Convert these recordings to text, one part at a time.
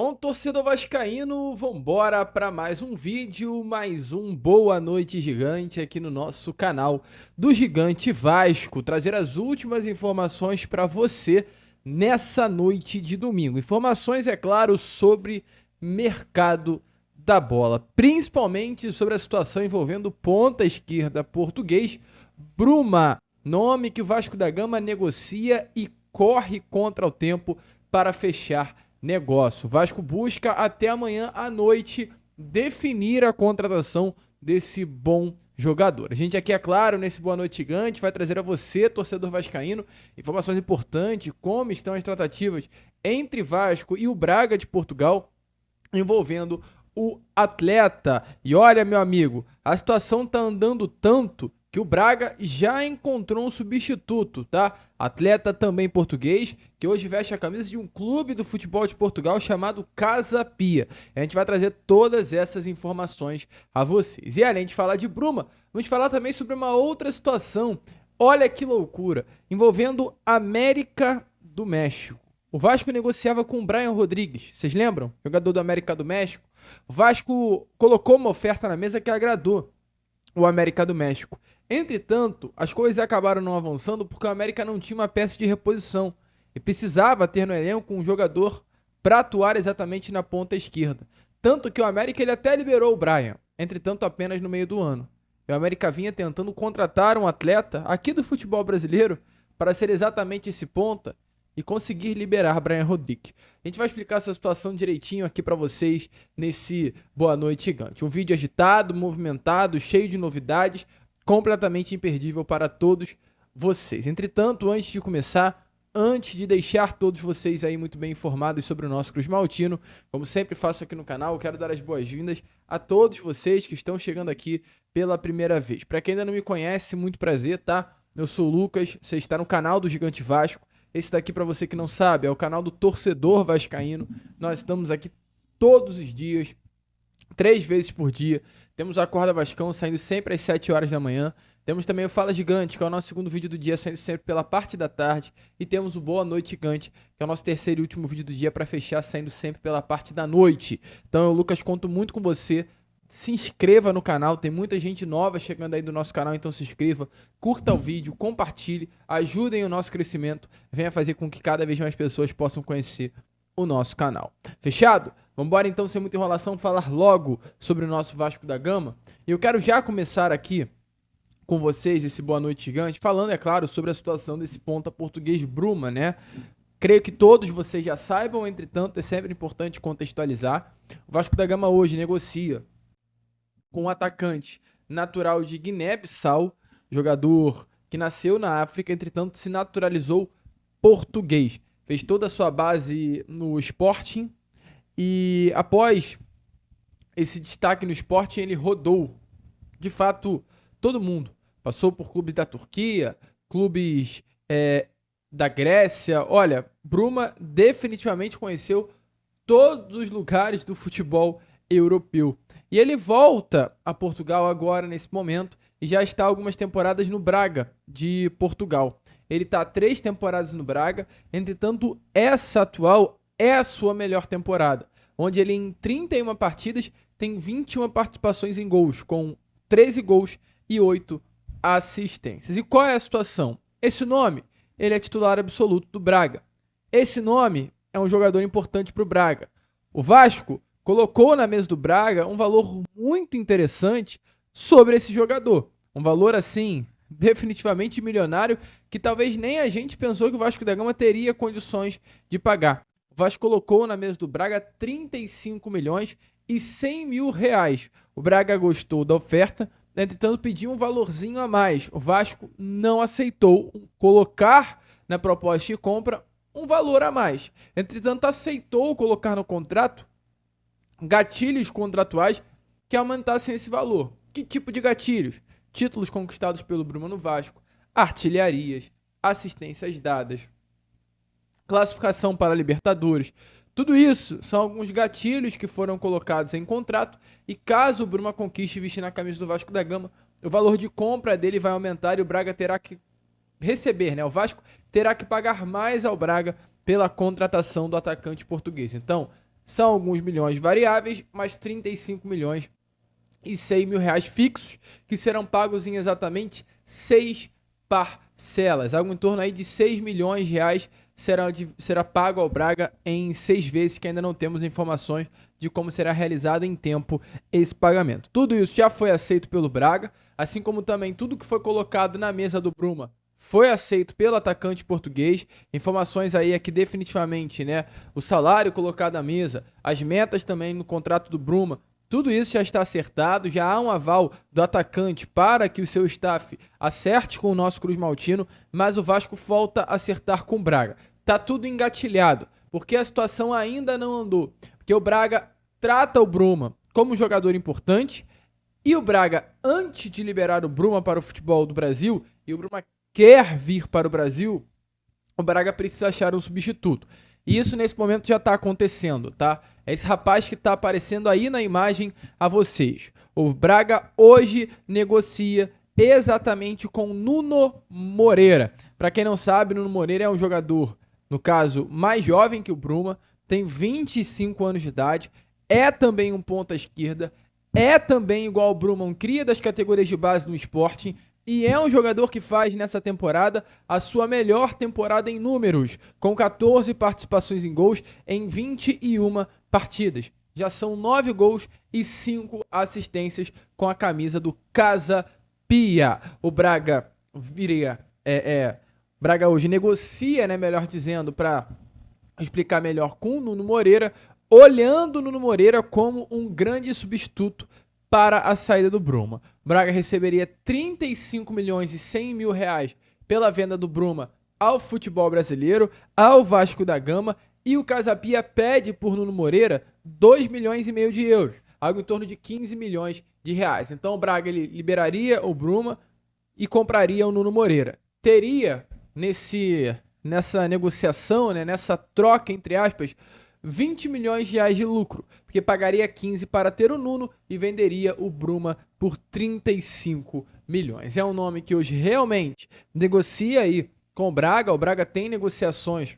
Bom, torcedor vascaíno, vambora para mais um vídeo, mais um Boa Noite Gigante aqui no nosso canal do Gigante Vasco, trazer as últimas informações para você nessa noite de domingo. Informações, é claro, sobre mercado da bola, principalmente sobre a situação envolvendo ponta esquerda português, Bruma, nome que o Vasco da Gama negocia e corre contra o tempo para fechar negócio. O Vasco busca até amanhã à noite definir a contratação desse bom jogador. A gente aqui, é claro, nesse Boa Noite Gigante, vai trazer a você, torcedor vascaíno, informações importantes, como estão as tratativas entre Vasco e o Braga de Portugal, envolvendo o atleta. E olha, meu amigo, a situação tá andando tanto que o Braga já encontrou um substituto, tá? Atleta também português, que hoje veste a camisa de um clube do futebol de Portugal chamado Casa Pia. A gente vai trazer todas essas informações a vocês. E além de falar de Bruma, vamos falar também sobre uma outra situação. Olha que loucura, envolvendo América do México. O Vasco negociava com o Brian Rodrigues, vocês lembram? Jogador do América do México. O Vasco colocou uma oferta na mesa que agradou o América do México. Entretanto, as coisas acabaram não avançando porque o América não tinha uma peça de reposição e precisava ter no elenco um jogador para atuar exatamente na ponta esquerda. Tanto que o América ele até liberou o Brian, entretanto apenas no meio do ano. E o América vinha tentando contratar um atleta aqui do futebol brasileiro para ser exatamente esse ponta e conseguir liberar Brian Rodrigues. A gente vai explicar essa situação direitinho aqui para vocês nesse Boa Noite Gigante. Um vídeo agitado, movimentado, cheio de novidades, completamente imperdível para todos vocês. Entretanto, antes de começar, antes de deixar todos vocês aí muito bem informados sobre o nosso Cruz Maltino, como sempre faço aqui no canal, eu quero dar as boas-vindas a todos vocês que estão chegando aqui pela primeira vez. Para quem ainda não me conhece, muito prazer, tá? Eu sou o Lucas, você está no canal do Gigante Vasco. Esse daqui, para você que não sabe, é o canal do Torcedor Vascaíno. Nós estamos aqui todos os dias, 3 vezes por dia. Temos o Acorda Vascão saindo sempre às 7 horas da manhã. Temos também o Fala Gigante, que é o nosso segundo vídeo do dia, saindo sempre pela parte da tarde. E temos o Boa Noite Gigante, que é o nosso terceiro e último vídeo do dia para fechar, saindo sempre pela parte da noite. Então eu, Lucas, conto muito com você. Se inscreva no canal, tem muita gente nova chegando aí do nosso canal, então se inscreva, curta o vídeo, compartilhe, ajudem o nosso crescimento, venha fazer com que cada vez mais pessoas possam conhecer o nosso canal. Fechado? Vamos embora então, sem muita enrolação, falar logo sobre o nosso Vasco da Gama. E eu quero já começar aqui com vocês esse Boa Noite Gigante, falando, é claro, sobre a situação desse ponta português Bruma, né? Creio que todos vocês já saibam, entretanto, é sempre importante contextualizar. O Vasco da Gama hoje negocia com um atacante natural de Guiné-Bissau, jogador que nasceu na África, entretanto se naturalizou português. Fez toda a sua base no Sporting e após esse destaque no Sporting ele rodou, de fato, todo mundo. Passou por clubes da Turquia, clubes da Grécia. Olha, Bruma definitivamente conheceu todos os lugares do futebol europeu. E ele volta a Portugal agora, nesse momento, e já está algumas temporadas no Braga de Portugal. Ele está 3 temporadas no Braga, entretanto, essa atual é a sua melhor temporada, onde ele em 31 partidas tem 21 participações em gols, com 13 gols e 8 assistências. E qual é a situação? Esse nome, ele é titular absoluto do Braga. Esse nome é um jogador importante para o Braga. O Vasco colocou na mesa do Braga um valor muito interessante sobre esse jogador. Um valor, assim, definitivamente milionário, que talvez nem a gente pensou que o Vasco da Gama teria condições de pagar. O Vasco colocou na mesa do Braga 35 milhões e 100 mil reais. O Braga gostou da oferta, entretanto pediu um valorzinho a mais. O Vasco não aceitou colocar na proposta de compra um valor a mais. Entretanto, aceitou colocar no contrato gatilhos contratuais que aumentassem esse valor. Que tipo de gatilhos? Títulos conquistados pelo Bruma no Vasco, artilharias, assistências dadas, classificação para a Libertadores. Tudo isso são alguns gatilhos que foram colocados em contrato e caso o Bruma conquiste vestir na camisa do Vasco da Gama, o valor de compra dele vai aumentar e o Braga terá que receber, né? O Vasco terá que pagar mais ao Braga pela contratação do atacante português. Então, São alguns milhões variáveis, mas 35 milhões e 100 mil reais fixos, que serão pagos em exatamente 6 parcelas. Algo em torno aí de 6 milhões de reais será pago ao Braga em 6 vezes, que ainda não temos informações de como será realizado em tempo esse pagamento. Tudo isso já foi aceito pelo Braga, assim como também tudo que foi colocado na mesa do Bruma foi aceito pelo atacante português. Informações aí é que definitivamente, né, o salário colocado à mesa, as metas também no contrato do Bruma, tudo isso já está acertado, já há um aval do atacante para que o seu staff acerte com o nosso Cruz Maltino, mas o Vasco volta a acertar com o Braga. Tá tudo engatilhado, porque a situação ainda não andou. Porque o Braga trata o Bruma como um jogador importante e o Braga, antes de liberar o Bruma para o futebol do Brasil, e o Bruma quer vir para o Brasil, o Braga precisa achar um substituto. E isso nesse momento já está acontecendo, tá? É esse rapaz que está aparecendo aí na imagem a vocês. O Braga hoje negocia exatamente com Nuno Moreira. Para quem não sabe, Nuno Moreira é um jogador, no caso, mais jovem que o Bruma, tem 25 anos de idade, é também um ponta esquerda, é também igual ao Bruma, um cria das categorias de base no Sporting, e é um jogador que faz nessa temporada a sua melhor temporada em números, com 14 participações em gols em 21 partidas. Já são 9 gols e 5 assistências com a camisa do Casa Pia. O Braga Braga hoje negocia, né, melhor dizendo, para explicar melhor com o Nuno Moreira, olhando o Nuno Moreira como um grande substituto para a saída do Bruma. Braga receberia 35 milhões e 100 mil reais pela venda do Bruma ao futebol brasileiro, ao Vasco da Gama, e o Casa Pia pede por Nuno Moreira 2 milhões e meio de euros, algo em torno de 15 milhões de reais. Então o Braga ele liberaria o Bruma e compraria o Nuno Moreira. Teria nessa negociação, né, nessa troca, entre aspas, 20 milhões de reais de lucro, porque pagaria 15 para ter o Nuno e venderia o Bruma por 35 milhões. É um nome que hoje realmente negocia aí com o Braga tem negociações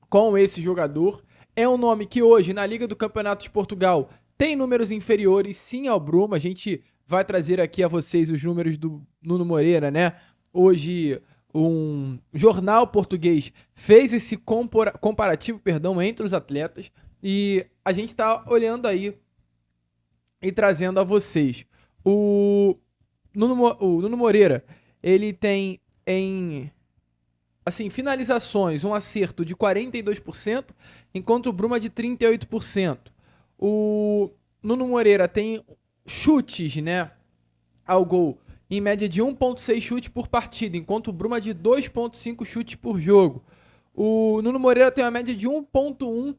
com esse jogador. É um nome que hoje na Liga do Campeonato de Portugal tem números inferiores sim ao Bruma. A gente vai trazer aqui a vocês os números do Nuno Moreira, né? Hoje um jornal português fez esse comparativo, entre os atletas, e a gente está olhando aí e trazendo a vocês. O Nuno Moreira, ele tem em finalizações um acerto de 42%, enquanto o Bruma de 38%. O Nuno Moreira tem chutes, né, ao gol em média de 1,6 chutes por partida, enquanto o Bruma de 2,5 chutes por jogo. O Nuno Moreira tem uma média de 1,1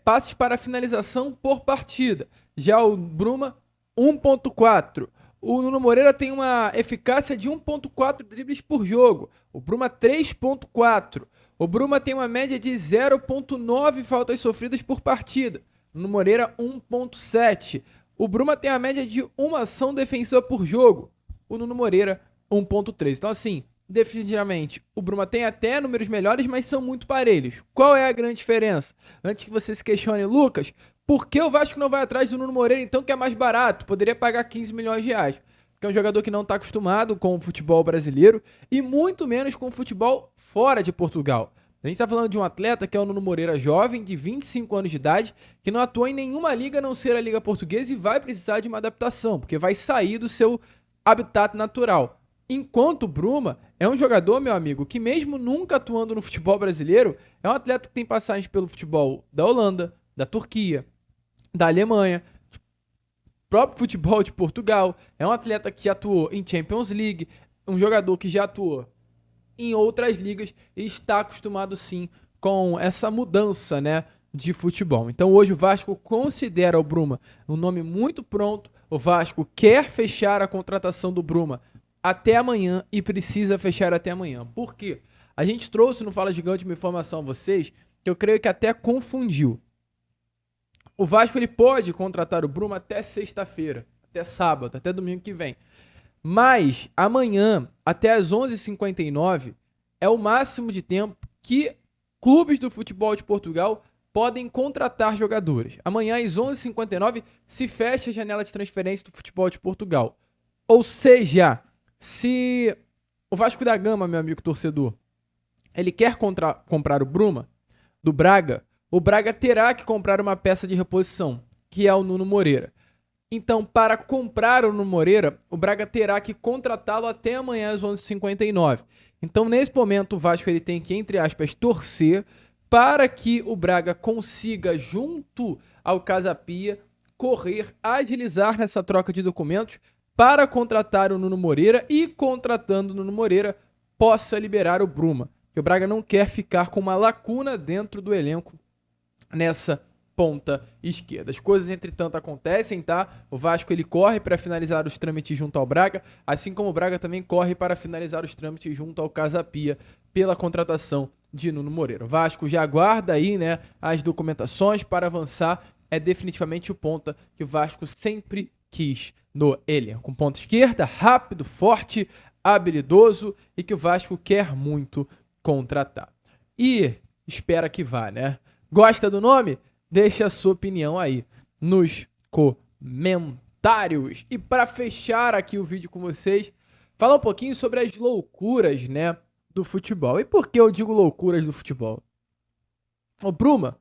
passes para finalização por partida. Já o Bruma, 1,4. O Nuno Moreira tem uma eficácia de 1,4 dribles por jogo. O Bruma, 3,4. O Bruma tem uma média de 0,9 faltas sofridas por partida. O Nuno Moreira, 1,7. O Bruma tem a média de uma ação defensiva por jogo. O Nuno Moreira, 1,3. Então, assim, definitivamente, o Bruma tem até números melhores, mas são muito parelhos. Qual é a grande diferença? Antes que você se questione, Lucas, por que o Vasco não vai atrás do Nuno Moreira, então, que é mais barato? Poderia pagar 15 milhões de reais. Porque é um jogador que não está acostumado com o futebol brasileiro e muito menos com o futebol fora de Portugal. A gente está falando de um atleta que é o Nuno Moreira, jovem, de 25 anos de idade, que não atua em nenhuma liga a não ser a Liga Portuguesa e vai precisar de uma adaptação, porque vai sair do seu habitat natural. Enquanto o Bruma é um jogador, meu amigo, que mesmo nunca atuando no futebol brasileiro, é um atleta que tem passagens pelo futebol da Holanda, da Turquia, da Alemanha, próprio futebol de Portugal. É um atleta que já atuou em Champions League, um jogador que já atuou em outras ligas e está acostumado sim com essa mudança, né, de futebol. Então hoje o Vasco considera o Bruma um nome muito pronto. O Vasco quer fechar a contratação do Bruma até amanhã e precisa fechar até amanhã. Por quê? A gente trouxe no Fala Gigante uma informação a vocês que eu creio que até confundiu. O Vasco ele pode contratar o Bruma até sexta-feira, até sábado, até domingo que vem. Mas amanhã, até às 11h59, é o máximo de tempo que clubes do futebol de Portugal podem contratar jogadores. Amanhã, às 11h59, se fecha a janela de transferência do futebol de Portugal. Ou seja, se o Vasco da Gama, meu amigo torcedor, ele quer comprar o Bruma, do Braga, o Braga terá que comprar uma peça de reposição, que é o Nuno Moreira. Então, para comprar o Nuno Moreira, o Braga terá que contratá-lo até amanhã às 11h59. Então, nesse momento, o Vasco ele tem que, entre aspas, torcer para que o Braga consiga, junto ao Casa Pia, correr, agilizar nessa troca de documentos para contratar o Nuno Moreira e, contratando o Nuno Moreira, possa liberar o Bruma. Que o Braga não quer ficar com uma lacuna dentro do elenco nessa ponta esquerda. As coisas, entretanto, acontecem, tá? O Vasco ele corre para finalizar os trâmites junto ao Braga, assim como o Braga também corre para finalizar os trâmites junto ao Casa Pia pela contratação de Nuno Moreira. O Vasco já aguarda aí, né, as documentações para avançar. É definitivamente o ponta que o Vasco sempre quis no elenco. Com ponta esquerda, rápido, forte, habilidoso e que o Vasco quer muito contratar. E espera que vá, né? Gosta do nome? Deixa a sua opinião aí nos comentários. E para fechar aqui o vídeo com vocês, falar um pouquinho sobre as loucuras, né, do futebol. E por que eu digo loucuras do futebol? O Bruma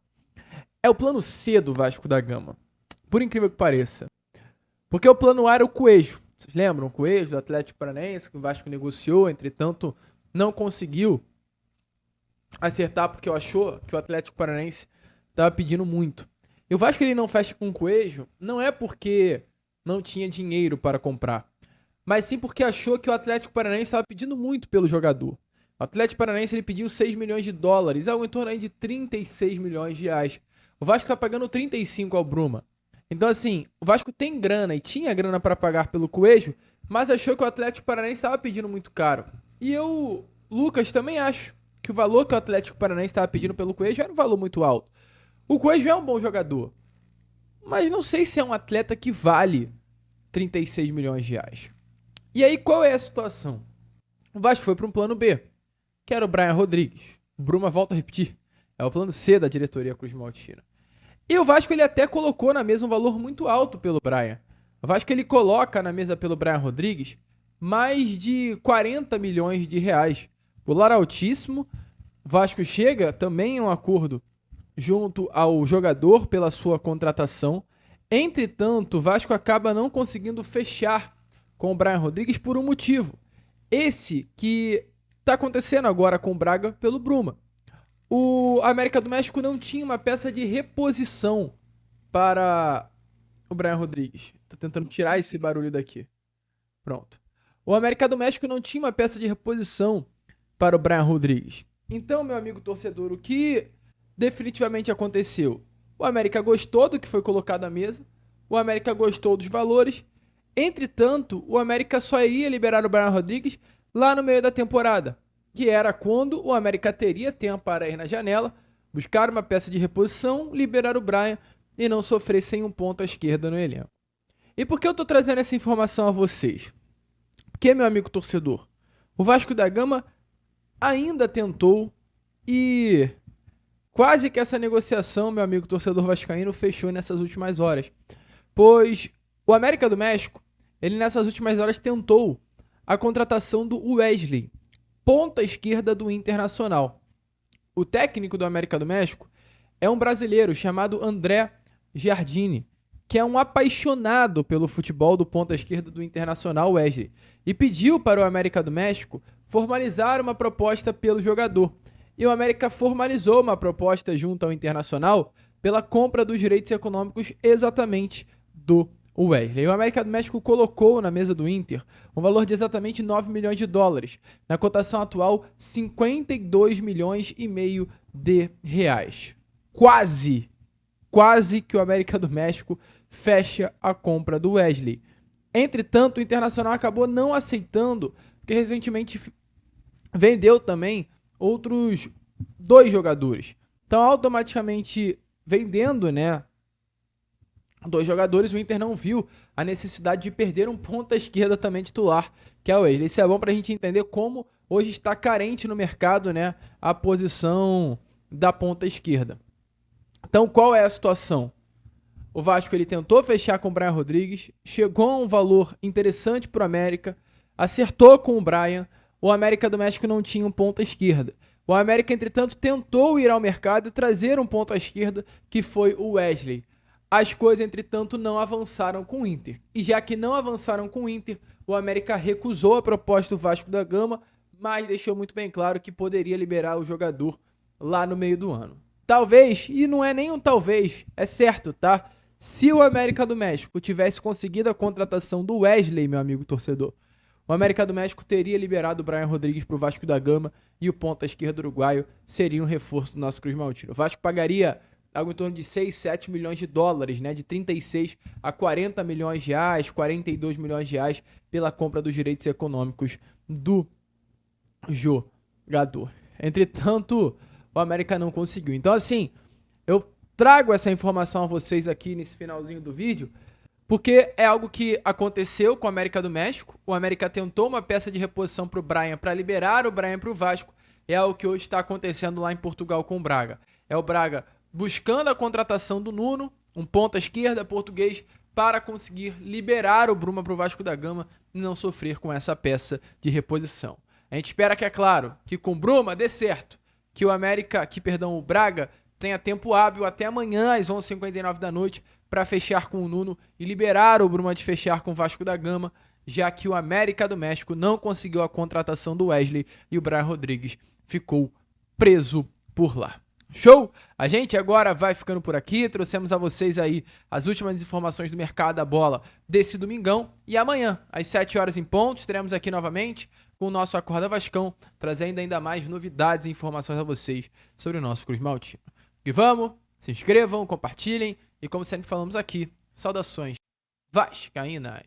é o plano C do Vasco da Gama. Por incrível que pareça. Porque o plano A era o Coelho. Vocês lembram? O Coelho do Atlético Paranaense, que o Vasco negociou, entretanto, não conseguiu acertar porque achou que o Atlético Paranaense estava pedindo muito. E o Vasco ele não fecha com o Coelho, não é porque não tinha dinheiro para comprar, mas sim porque achou que o Atlético Paranaense estava pedindo muito pelo jogador. O Atlético Paranaense ele pediu 6 milhões de dólares, algo em torno aí de 36 milhões de reais. O Vasco está pagando 35 ao Bruma. Então assim, o Vasco tem grana e tinha grana para pagar pelo Coelho, mas achou que o Atlético Paranaense estava pedindo muito caro. E eu, Lucas, também acho que o valor que o Atlético Paranaense estava pedindo pelo Coelho era um valor muito alto. O Coelho é um bom jogador, mas não sei se é um atleta que vale 36 milhões de reais. E aí, qual é a situação? O Vasco foi para um plano B, que era o Brian Rodrigues. O Bruma, volta a repetir, é o plano C da diretoria Cruz Maltina. E o Vasco ele até colocou na mesa um valor muito alto pelo Brian. O Vasco ele coloca na mesa pelo Brian Rodrigues mais de 40 milhões de reais. Valor altíssimo. O Vasco chega também em um acordo junto ao jogador pela sua contratação. Entretanto, o Vasco acaba não conseguindo fechar com o Brian Rodrigues por um motivo. Esse que está acontecendo agora com o Braga pelo Bruma. O América do México não tinha uma peça de reposição para o Brian Rodrigues. Tô tentando tirar esse barulho daqui. Pronto. O América do México não tinha uma peça de reposição para o Brian Rodrigues. Então, meu amigo torcedor, o que definitivamente aconteceu? O América gostou do que foi colocado à mesa. O América gostou dos valores. Entretanto, o América só iria liberar o Brian Rodrigues lá no meio da temporada, que era quando o América teria tempo para ir na janela, buscar uma peça de reposição, liberar o Brian e não sofrer sem um ponto à esquerda no elenco. E por que eu estou trazendo essa informação a vocês? Porque, meu amigo torcedor, o Vasco da Gama ainda tentou e quase que essa negociação, meu amigo torcedor vascaíno, fechou nessas últimas horas. Pois o América do México, ele nessas últimas horas tentou a contratação do Wesley, ponta esquerda do Internacional. O técnico do América do México é um brasileiro chamado André Giardini, que é um apaixonado pelo futebol do ponta esquerda do Internacional Wesley, e pediu para o América do México formalizar uma proposta pelo jogador. E o América formalizou uma proposta junto ao Internacional pela compra dos direitos econômicos exatamente do Wesley. O América do México colocou na mesa do Inter um valor de exatamente 9 milhões de dólares. Na cotação atual, 52 milhões e meio de reais. Quase que o América do México fecha a compra do Wesley. Entretanto, o Internacional acabou não aceitando, porque recentemente vendeu também outros 2 jogadores. Então, automaticamente vendendo, né, 2 jogadores, o Inter não viu a necessidade de perder um ponta esquerda também titular, que é o Wesley. Isso é bom pra gente entender como hoje está carente no mercado, né, a posição da ponta esquerda. Então, qual é a situação? O Vasco ele tentou fechar com o Brian Rodrigues, chegou a um valor interessante para o América, acertou com o Brian, o América do México não tinha um ponta esquerda. O América, entretanto, tentou ir ao mercado e trazer um ponta esquerda, que foi o Wesley. As coisas, entretanto, não avançaram com o Inter. E já que não avançaram com o Inter, o América recusou a proposta do Vasco da Gama, mas deixou muito bem claro que poderia liberar o jogador lá no meio do ano. Talvez, e não é nem um talvez, é certo, tá? Se o América do México tivesse conseguido a contratação do Wesley, meu amigo torcedor, o América do México teria liberado o Brian Rodrigues para o Vasco da Gama e o ponta esquerda uruguaio seria um reforço do nosso Cruz Maltino. O Vasco pagaria algo em torno de 6, 7 milhões de dólares, né? De 36 a 40 milhões de reais, 42 milhões de reais pela compra dos direitos econômicos do jogador. Entretanto, o América não conseguiu. Então, assim, eu trago essa informação a vocês aqui nesse finalzinho do vídeo, porque é algo que aconteceu com o América do México. O América tentou uma peça de reposição para o Brian, para liberar o Brian para o Vasco. É algo que hoje está acontecendo lá em Portugal com o Braga. É o Braga buscando a contratação do Nuno, um ponta esquerda português, para conseguir liberar o Bruma para o Vasco da Gama e não sofrer com essa peça de reposição. A gente espera que, é claro, que com o Bruma dê certo, que o Braga tenha tempo hábil até amanhã às 11h59 da noite para fechar com o Nuno e liberar o Bruma de fechar com o Vasco da Gama, já que o América do México não conseguiu a contratação do Wesley e o Brian Rodrigues ficou preso por lá. Show? A gente agora vai ficando por aqui, trouxemos a vocês aí as últimas informações do mercado da bola desse domingão e amanhã, às 7 horas em ponto, estaremos aqui novamente com o nosso Acorda Vascão, trazendo ainda mais novidades e informações a vocês sobre o nosso Cruz Maltino. E vamos, se inscrevam, compartilhem e como sempre falamos aqui, saudações vascaínas.